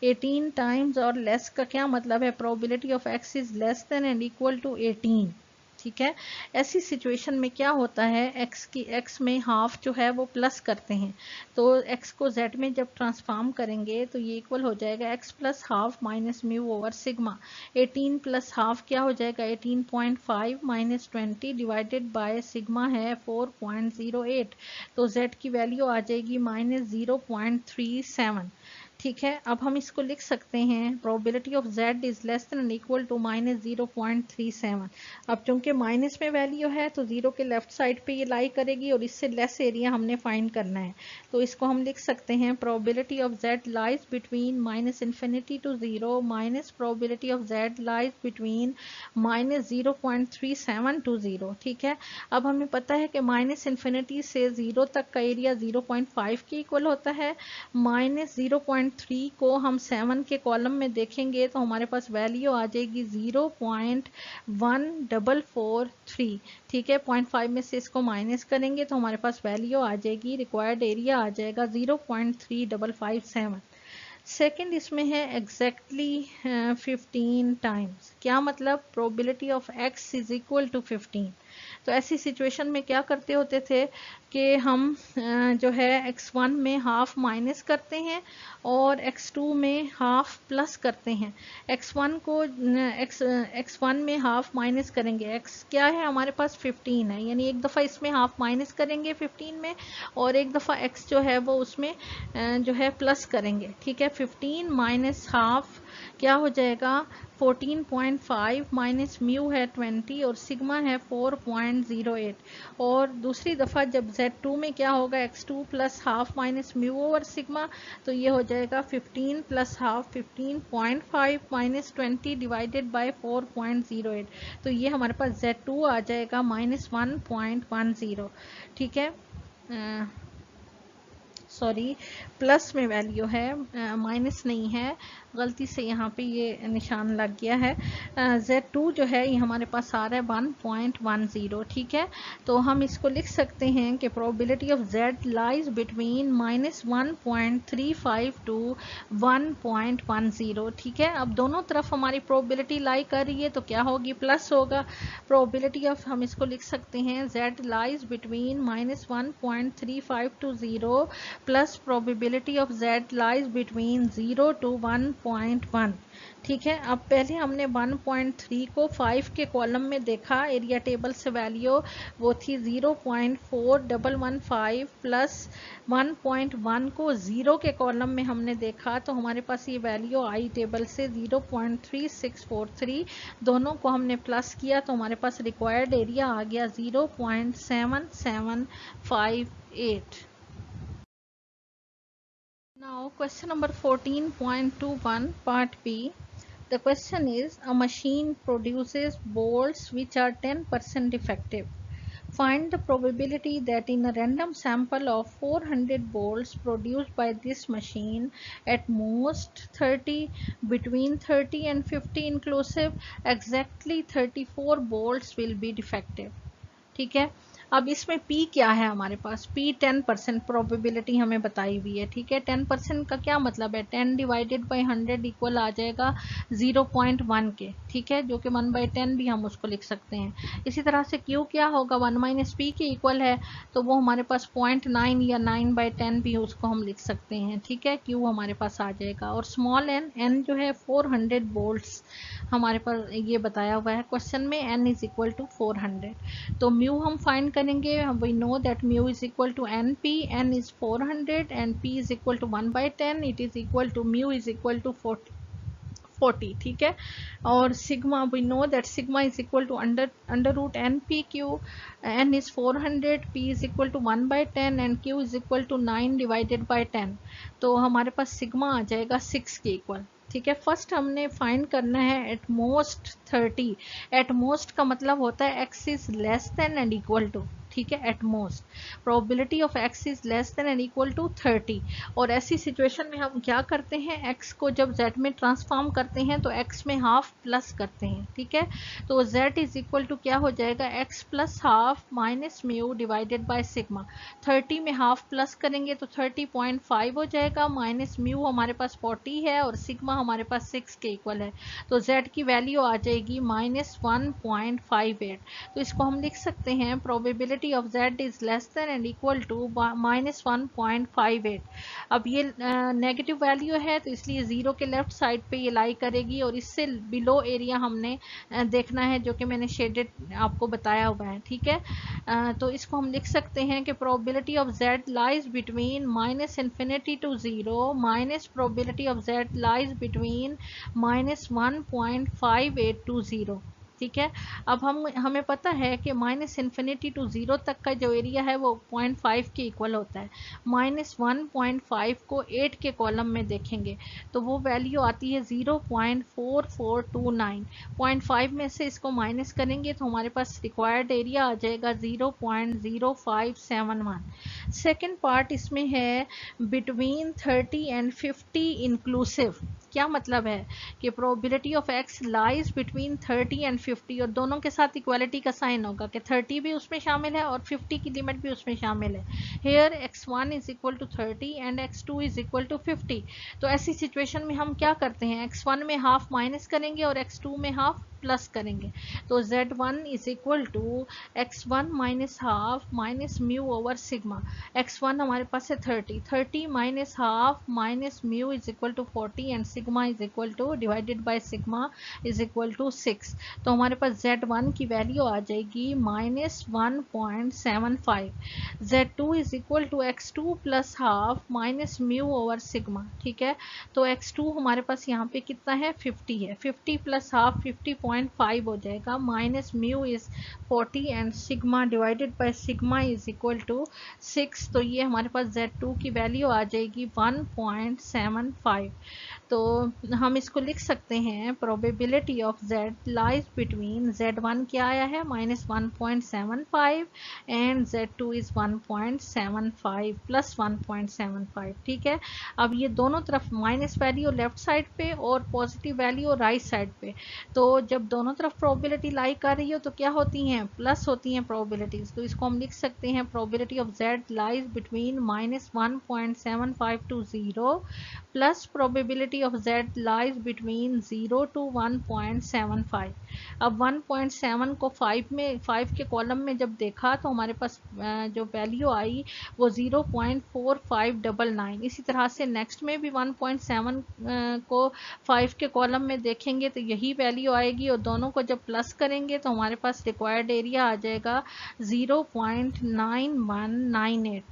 Speaker 1: 18 टाइम्स और लेस का क्या मतलब है? Probability of x is less than and equal to 18, ठीक है. ऐसी सिचुएशन में क्या होता है? एक्स में हाफ जो है वो प्लस करते हैं, तो एक्स को जेड में जब ट्रांसफॉर्म करेंगे तो ये इक्वल हो जाएगा x plus half minus mu over sigma. 18 plus half क्या हो जाएगा? 18.5 माइनस 20 डिवाइडेड बाय सिग्मा है 4.08. तो जेड की वैल्यू आ जाएगी -0.37, ठीक है. अब हम इसको लिख सकते हैं probability of z is less than equal to -0.37. अब चूंकि माइनस में वैल्यू है तो जीरो के लेफ्ट साइड पे ये लाई करेगी, और इससे लेस एरिया हमने फाइंड करना है. तो इसको हम लिख सकते हैं probability of z lies between -∞ to 0 minus probability of z lies between -0.37 to 0, ठीक है. अब हमें पता है कि -∞ से 0 तक का एरिया 0.5 के इक्वल होता है. -0.3 को हम 7 के कॉलम में देखेंगे तो हमारे पास वैल्यू आ जाएगी 0.1443, ठीक है. 0.5 में से इसको माइनस करेंगे तो हमारे पास वैल्यू आ जाएगी, रिक्वायर्ड एरिया आ जाएगा 0.3557. सेकेंड इसमें है एग्जैक्टली 15 टाइम्स. क्या मतलब? Probability of x is equal to 15. तो ऐसी सिचुएशन में क्या करते होते थे कि हम जो है x1 में हाफ माइनस करते हैं और x2 में हाफ प्लस करते हैं. x1 को x1 में हाफ माइनस करेंगे. x क्या है? हमारे पास 15 है, यानी एक दफ़ा इसमें हाफ माइनस करेंगे 15 में, और एक दफ़ा x जो है वो उसमें जो है प्लस करेंगे, ठीक है. 15 माइनस हाफ क्या हो जाएगा? 14.5 माइनस म्यू है 20 और सिग्मा है 4.08. और दूसरी दफ़ा जब Z2 में क्या होगा? x2 plus half minus mu over sigma, तो ये हो जाएगा 15 plus half 15.5 minus 20 divided by 4.08. तो ये हमारे पास Z2 आ जाएगा -1.10, ठीक है. सॉरी, प्लस में वैल्यू है, माइनस नहीं है, गलती से यहाँ पे ये निशान लग गया है. Z2 जो है ये हमारे पास आ रहा है 1.10, ठीक है. तो हम इसको लिख सकते हैं कि probability of Z lies between -1.35 to 1.10, ठीक है. अब दोनों तरफ हमारी प्रोबेबिलिटी लाई कर रही है तो क्या होगी? प्लस होगा. प्रोबेबिलिटी ऑफ हम इसको लिख सकते हैं Z lies between -1.35 to 0 plus probability of Z lies between 0 to 1.1, ठीक है. अब पहले हमने 1.3 को 5 के कॉलम में देखा, एरिया टेबल से वैल्यू वो थी 0.4115 प्लस 1.1 को 0 के कॉलम में हमने देखा तो हमारे पास ये वैल्यू आई टेबल से 0.3643. दोनों को हमने प्लस किया तो हमारे पास रिक्वायर्ड एरिया आ गया 0.7758. Now question number 14.21 part B. The question is, a machine produces bolts which are 10% defective. Find the probability that in a random sample of 400 bolts produced by this machine, at most 30, between 30 and 50 inclusive, exactly 34 bolts will be defective, ठीक है. अब इसमें P क्या है हमारे पास, P 10% probability हमें बताई हुई है, ठीक है। 10% का क्या मतलब है, 10 डिवाइडेड बाई 100 इक्वल आ जाएगा 0.1 के, ठीक है, जो कि 1/10 भी हम उसको लिख सकते हैं। इसी तरह से Q क्या होगा, 1 माइनस P के इक्वल है, तो वो हमारे पास 0.9 या 9/10 भी उसको हम लिख सकते हैं, ठीक है। Q हमारे पास आ जाएगा। और स्मॉल n जो है 400 वोल्ट्स हमारे पास ये बताया हुआ है क्वेश्चन में, n इज इक्वल टू 400। तो म्यू हम फाइंड करेंगे, we know that mu is equal to n p, n is 400 and p is equal to 1/10, it is equal to mu is equal to 40, ठीक है। और sigma, we know that sigma is equal to under root n p q, n is 400, p is equal to 1/10 and q is equal to 9 divided by 10। तो हमारे पास sigma आ जाएगा 6 के equal, ठीक है। First हमने फाइंड करना है एट मोस्ट 30। एट मोस्ट का मतलब होता है x is less than and equal to, ठीक है। At most probability of x is less than and equal to 30। और ऐसी सिचुएशन में हम क्या करते हैं, x को जब z में ट्रांसफॉर्म करते हैं तो x में हाफ प्लस करते हैं, ठीक है। तो z इज इक्वल टू क्या हो जाएगा, x plus half minus mu divided by sigma. 30 में हाफ प्लस करेंगे तो 30.5 हो जाएगा, माइनस म्यू हमारे पास 40 है और सिग्मा हमारे पास 6 के इक्वल है। तो z की वैल्यू आ जाएगी -1.58। तो इसको हम लिख सकते हैं probability of z is less than and equal to -1.58। अब ये नेगेटिव वैल्यू है तो इसलिए 0 के लेफ्ट साइड पे ये लाई करेगी, और इससे बिलो एरिया हमने देखना है जो कि मैंने शेडेड आपको बताया हुआ है, ठीक है। तो इसको हम लिख सकते हैं कि probability of z lies between -∞ to 0 minus probability of z lies between -1.58 to 0, ठीक है। अब हमें पता है कि -∞ to 0 तक का जो एरिया है वो 0.5 के इक्वल होता है। -1.5 को 8 के कॉलम में देखेंगे तो वो वैल्यू आती है 0.4429। 0.5 में से इसको माइनस करेंगे तो हमारे पास रिक्वायर्ड एरिया आ जाएगा 0.0571। सेकेंड पार्ट इसमें है बिटवीन 30 एंड 50 इंक्लूसिव। क्या मतलब है कि probability of x lies between 30 and 50, और दोनों के साथ इक्वालिटी का साइन होगा कि 30 भी उसमें शामिल है और 50 की लिमिट भी उसमें शामिल है। Here x1 is equal to 30 and x2 is equal to 50। तो ऐसी सिचुएशन में हम क्या करते हैं, x1 में हाफ माइनस करेंगे और x2 में हाफ प्लस करेंगे। तो z1 is equal to x1 minus half minus mu over sigma. x1 हमारे पास है 30 minus half minus mu is equal to 40 and sigma is equal to divided by sigma is equal to 6। तो हमारे पास z1 की value आ जाएगी -1.75। z2 is equal to x2 plus half minus mu over sigma, ठीक है। तो x2 हमारे पास यहाँ पे कितना है, 50 है। 50 प्लस हाफ 50.5 हो जाएगा, minus mu is 40 and sigma divided by sigma is equal to 6। तो ये हमारे पास z2 की वैल्यू आ जाएगी 1.75। तो हम इसको लिख सकते हैं probability of z lies between z1 क्या आया है -1.75 एंड z2 इज 1.75 प्लस 1.75, ठीक है। अब ये दोनों तरफ माइनस वैल्यू लेफ्ट साइड पे और पॉजिटिव वैल्यू राइट साइड पे, तो जब दोनों तरफ प्रोबेबिलिटी लाई कर रही हो तो क्या होती हैं, प्लस होती हैं प्रोबेबिलिटीज। तो इसको हम लिख सकते हैं probability of z lies between -1.75 to 0 plus probability of z lies between 0 to 1.75। अब 1.7 को 5 के कॉलम में जब देखा तो हमारे पास जो वैल्यू आई वो 0.4599। इसी तरह से नेक्स्ट में भी 1.7 को 5 के कॉलम में देखेंगे तो यही वैल्यू आएगी, और दोनों को जब प्लस करेंगे तो हमारे पास रिक्वायर्ड एरिया आ जाएगा 0.9198।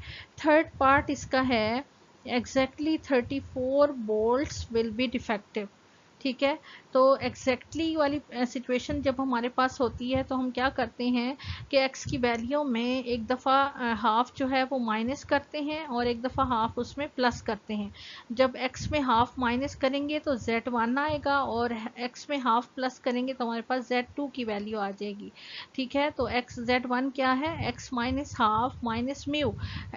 Speaker 1: थर्ड पार्ट इसका है exactly 34 volts will be defective, ठीक है। तो एग्जैक्टली वाली सिचुएशन जब हमारे पास होती है तो हम क्या करते हैं कि x की वैल्यू में एक दफ़ा हाफ जो है वो माइनस करते हैं और एक दफ़ा हाफ उसमें प्लस करते हैं। जब x में हाफ माइनस करेंगे तो z1 आएगा और x में हाफ प्लस करेंगे तो हमारे पास z2 की वैल्यू आ जाएगी, ठीक है। तो z1 क्या है, x minus half minus mu.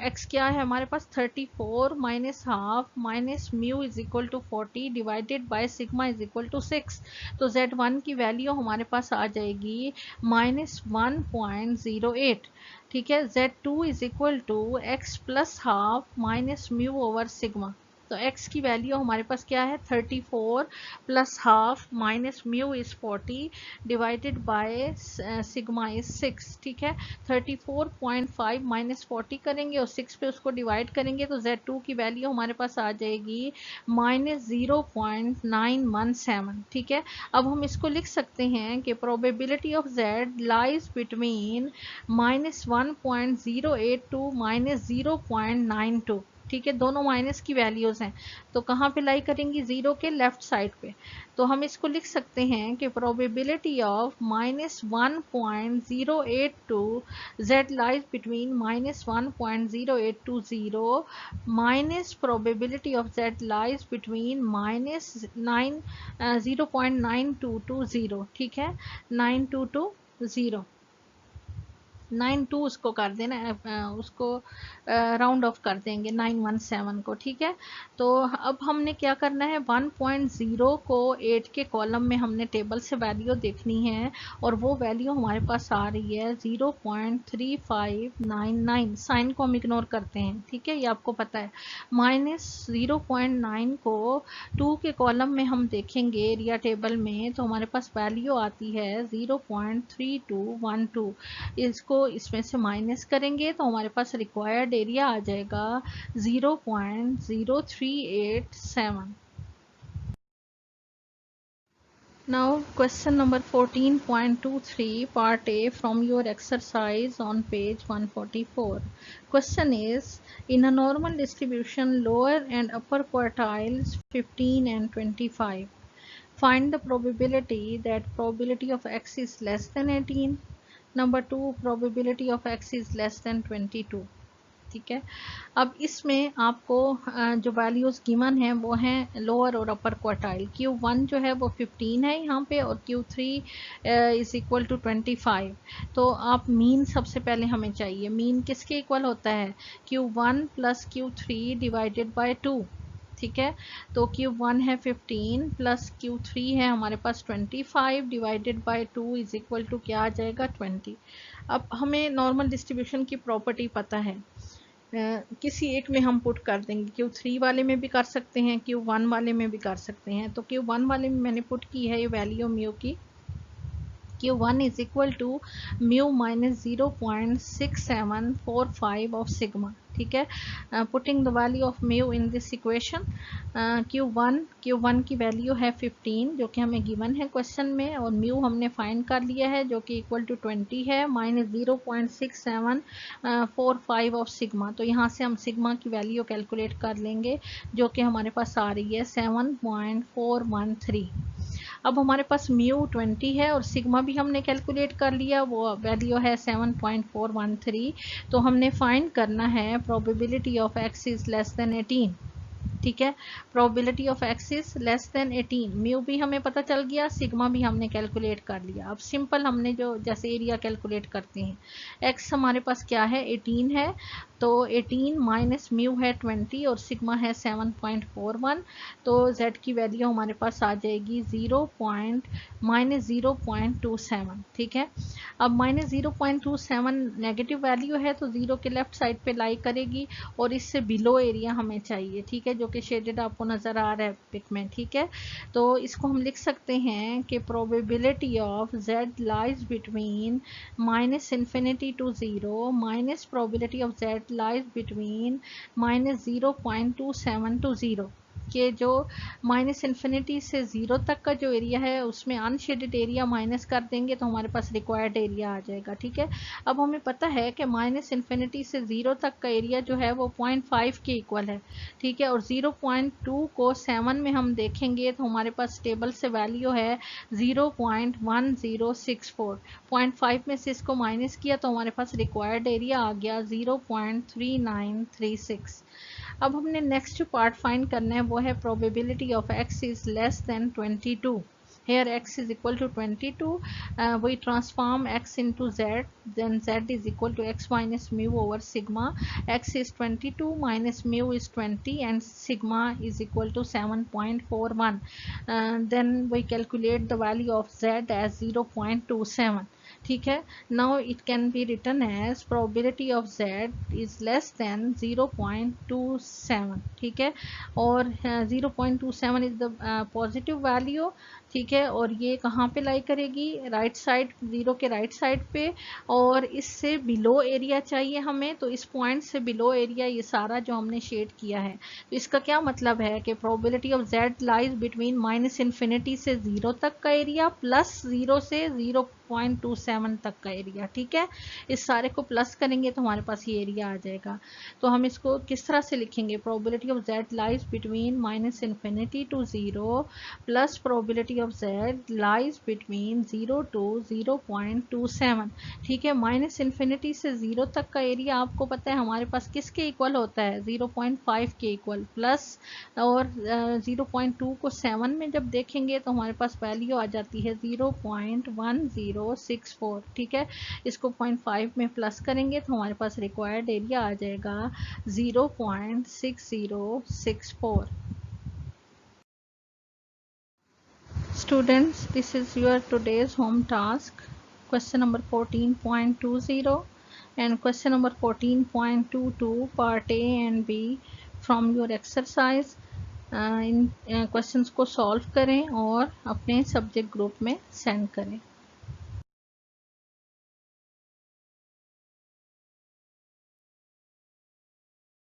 Speaker 1: x क्या है हमारे पास 34 minus half minus mu is equal to 40 divided by sigma is equal to 6, तो Z1 की वैल्यू हमारे पास आ जाएगी -1.08। ठीक है, Z2 is equal to x plus half minus mu over sigma. तो x की वैल्यू हमारे पास क्या है 34 plus half minus mu is 40 divided by sigma is 6। ठीक है, 34.5 माइनस 40 करेंगे और 6 पे उसको डिवाइड करेंगे तो Z2 की वैल्यू हमारे पास आ जाएगी -0.917। ठीक है, अब हम इसको लिख सकते हैं कि probability of Z lies between -1.082 to -0.92। ठीक है, दोनों माइनस की वैल्यूज हैं, तो कहाँ पे लाई करेंगी, जीरो के लेफ्ट साइड पे। तो हम इसको लिख सकते हैं कि probability of -1.082 Z lies between -1.0820 minus probability of Z lies between -0.9220। ठीक है, 9220 92 उसको कर देना, उसको राउंड ऑफ कर देंगे 917 को। ठीक है, तो अब हमने क्या करना है 1.0 को 8 के कॉलम में हमने टेबल से वैल्यू देखनी है और वो वैल्यू हमारे पास आ रही है 0.3599। साइन को हम इग्नोर करते हैं। ठीक है, ये आपको पता है। -0.9 को 2 के कॉलम में हम देखेंगे एरिया टेबल में तो हमारे पास वैल्यू आती है 0.3212। इसको इसमें से माइनस करेंगे तो हमारे पास रिक्वायर्ड एरिया आ जाएगा 0.0387। Now question number 14.23 part A from your exercise on page 144. Question is, in a normal distribution lower and upper quartiles 15 and 25, find the probability that probability of x is less than 18. Number 2, probability of x is less then 22। ठीक है, अब इसमें आपको जो values given है वो हैं lower और अपर क्वार्टाइल। Q1 जो है वो 15 है यहाँ पे और Q3 इज इक्वल टू 25। तो आप मीन सबसे पहले हमें चाहिए। मीन किसके इक्वल होता है, Q1 plus Q3 divided by 2। ठीक है, तो Q1 है 15 प्लस Q3 है हमारे पास 25 divided by 2 is equal to क्या आ जाएगा 20। अब हमें नॉर्मल डिस्ट्रीब्यूशन की प्रॉपर्टी पता है, किसी एक में हम पुट कर देंगे। Q3 वाले में भी कर सकते हैं, Q1 वाले में भी कर सकते हैं। तो Q1 वाले में मैंने पुट की है ये वैल्यू म्यू की, Q1 is equal to mu minus 0.6745 of sigma। ठीक है, putting the value of mu in this equation. Q1 की वैल्यू है 15 जो कि हमें गिवन है क्वेश्चन में और म्यू हमने फाइंड कर लिया है जो कि इक्वल टू 20 है माइनस 0.6745 ऑफ सिग्मा। तो यहाँ से हम सिग्मा की वैल्यू कैलकुलेट कर लेंगे जो कि हमारे पास आ रही है 7.413। अब हमारे पास म्यू 20 है और सिग्मा भी हमने कैलकुलेट कर लिया, वो वैल्यू है 7.413। तो हमने फाइंड करना है probability of x is less then 18। ठीक है, probability of x is less then 18। Mu भी हमें पता चल गया, सिग्मा भी हमने कैलकुलेट कर लिया। अब सिंपल हमने जो जैसे एरिया कैलकुलेट करते हैं, x हमारे पास क्या है 18 है, तो 18 माइनस म्यू है 20 और सिग्मा है 7.41। तो z की वैल्यू हमारे पास आ जाएगी -0.27। ठीक है, अब -0.27 नेगेटिव वैल्यू है तो जीरो के लेफ्ट साइड पे लाई करेगी और इससे बिलो एरिया हमें चाहिए। ठीक है, जो कि शेडेड आपको नज़र आ रहा है पिक में। ठीक है, तो इसको हम लिख सकते हैं कि probability of z lies between -∞ to 0 minus probability of z lies between -0.27 to 0 के जो -∞ से 0 तक का जो एरिया है उसमें अनशेडेड एरिया माइनस कर देंगे तो हमारे पास रिक्वायर्ड एरिया आ जाएगा। ठीक है, अब हमें पता है कि -∞ से 0 तक का एरिया जो है वो 0.5 के इक्वल है। ठीक है, और 0.2 को 7 में हम देखेंगे तो हमारे पास टेबल से वैल्यू है 0.1064। 0.5 में से इसको माइनस किया तो हमारे पास रिक्वायर्ड एरिया आ गया 0.3936। अब हमने नेक्स्ट पार्ट फाइंड करना है वो है probability of x is less then 22। Here x is equal to 22. We transform x into z, then z is equal to x minus mu over sigma. X is 22 minus mu is 20 and sigma is equal to 7.41. Then we calculate the value of z as 0.27. ठीक है. Now it can be written as probability of z is less than 0.27. ठीक है. और 0.27 is the positive value. ठीक है. और ये कहाँ पे लाई करेगी, राइट साइड, जीरो के राइट साइड पे, और इससे बिलो एरिया चाहिए हमें, तो इस पॉइंट से बिलो एरिया ये सारा जो हमने शेड किया है, तो इसका क्या मतलब है कि probability of z lies between minus infinity से 0 तक का एरिया प्लस 0 से 0.27 तक का एरिया. ठीक है. इस सारे को प्लस करेंगे तो हमारे पास ये एरिया आ जाएगा. तो हम इसको किस तरह से लिखेंगे, probability of z lies between minus infinity to 0 plus probability of z lies between 0 to 0.27. ठीक है. माइनस इन्फिनिटी से 0 तक का एरिया आपको पता है हमारे पास किसके इक्वल होता है, 0.5 के इक्वल, प्लस और 0.2 को 7 में जब देखेंगे तो हमारे पास वैल्यू आ जाती है 0.1064. ठीक है. इसको 0.5 में प्लस करेंगे तो हमारे पास रिक्वायर्ड एरिया आ जाएगा 0.6064. Students, this is your today's home task, question number 14.20 and question number 14.22 part A and B from your exercise. In questions को सॉल्व करें और अपने सब्जेक्ट ग्रुप में सेंड करें.